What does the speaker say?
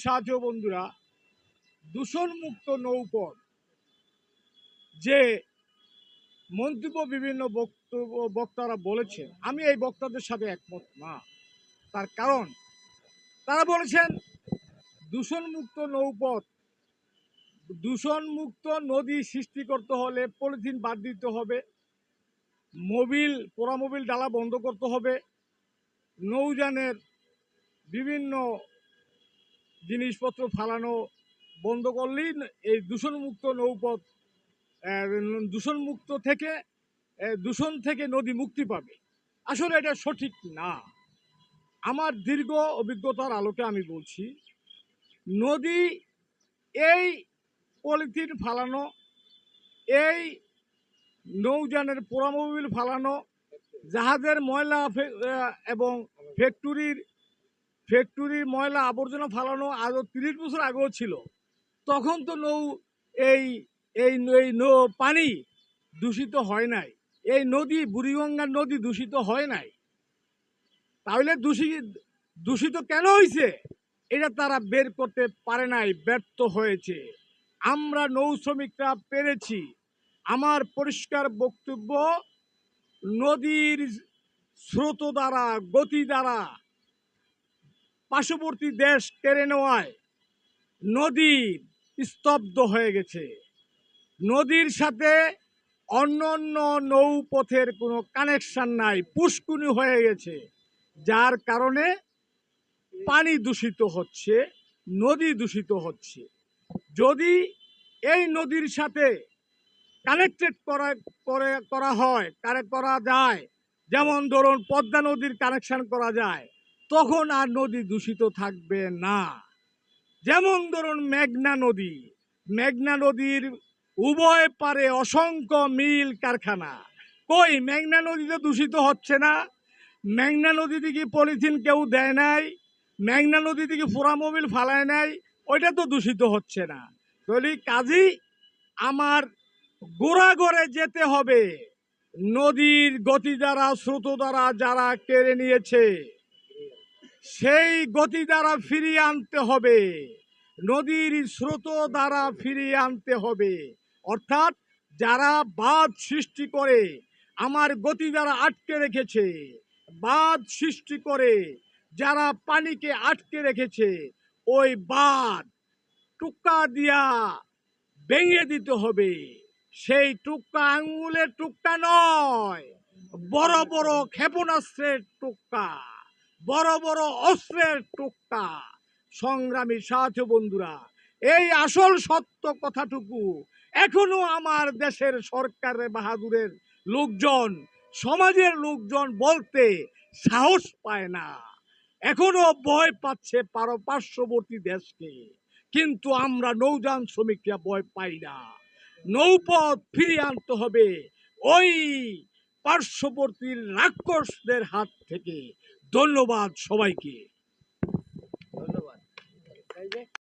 সাথী ও বন্ধুরা, দূষণমুক্ত নৌপথ যে মন্তব্য বিভিন্ন বক্তারা বলেছেন, আমি এই বক্তাদের সাথে একমত না। তার কারণ তারা বলেছেন দূষণমুক্ত নৌপথ, দূষণমুক্ত নদী সৃষ্টি করতে হলে পলিথিন বাদ দিতে হবে, পোড়ামোবিল ডালা বন্ধ করতে হবে, নৌযানের বিভিন্ন জিনিসপত্র ফালানো বন্ধ করলেই এই দূষণমুক্ত নৌপথ দূষণ থেকে নদী মুক্তি পাবে। আসলে এটা সঠিক না। আমার দীর্ঘ অভিজ্ঞতার আলোকে আমি বলছি, নদী এই পলিথিন ফালানো, এই নৌযানের পোড়ামোবিল ফালানো, জাহাজের ময়লা এবং ফ্যাক্টরির ময়লা আবর্জনা ফালানো আজও 30 বছর আগেও ছিল। তখন তো এই এই পানি দূষিত হয় নাই, এই নদী বুড়িগঙ্গার নদী দূষিত হয় নাই। তাহলে দূষিত কেন হয়েছে এটা তারা বের করতে পারে নাই, ব্যর্থ হয়েছে। আমরা নৌ শ্রমিকরা পেরেছি। আমার পরিষ্কার বক্তব্য, নদীর স্রোত দ্বারা, গতি দ্বারা পার্শ্ববর্তী দেশ কেড়ে নেওয়ায় নদী স্তব্ধ হয়ে গেছে। নদীর সাথে অন্য অন্য নৌপথের কোনো কানেকশন নাই, পুষ্কুনি হয়ে গেছে, যার কারণে পানি দূষিত হচ্ছে, নদী দূষিত হচ্ছে। যদি এই নদীর সাথে কানেক্টেড করা যায়, যেমন ধরুন পদ্মা নদীর কানেকশন করা যায়, তখন আর নদী দূষিত থাকবে না। যেমন ধরুন মেঘনা নদীর উভয় পারে অসংখ্য মিল কারখানা। কই মেঘনা নদীতে দূষিত হচ্ছে না? মেঘনা নদী থেকে পলিথিন কেউ দেয় নাই, মেঘনা নদী থেকে পোড়ামোবিল ফালায় নাই, ওইটা তো দূষিত হচ্ছে না। তাহলে কাজেই আমার গোড়াগড়ে যেতে হবে। নদীর গতি দ্বারা, স্রোত দ্বারা যারা কেড়ে নিয়েছে, সেই গতি দ্বারা ফিরিয়ে আনতে হবে, নদীর স্রোত দ্বারা ফিরিয়ে আনতে হবে। অর্থাৎ যারা বাঁধ সৃষ্টি করে আমার গতি দ্বারা আটকে রেখেছে, বাঁধ সৃষ্টি করে যারা পানিকে আটকে রেখেছে, ওই বাঁধ টুকা দিয়া ভেঙে দিতে হবে। সেই টুকা আঙ্গুলের টুকা নয়, বড় বড় ক্ষেপণাস্ত্রের টুকা, বড় বড় অস্ত্রের টুকা। সংগ্রামী সাথী বন্ধুরা, এই আসল সত্য কথাটুকু এখনো আমার দেশের সরকারের বাহাদুরের লোকজন, সমাজের লোকজন বলতে সাহস পায় না, এখনো ভয় পাচ্ছে পার্শ্ববর্তী দেশকে। কিন্তু আমরা নৌযান শ্রমিকরা ভয় পাই না। নৌপথ ফিরিয়ে আনতে হবে ওই পার্শ্ববর্তী রাক্ষসদের হাত থেকে। ধন্যবাদ সবাইকে। ধন্যবাদ।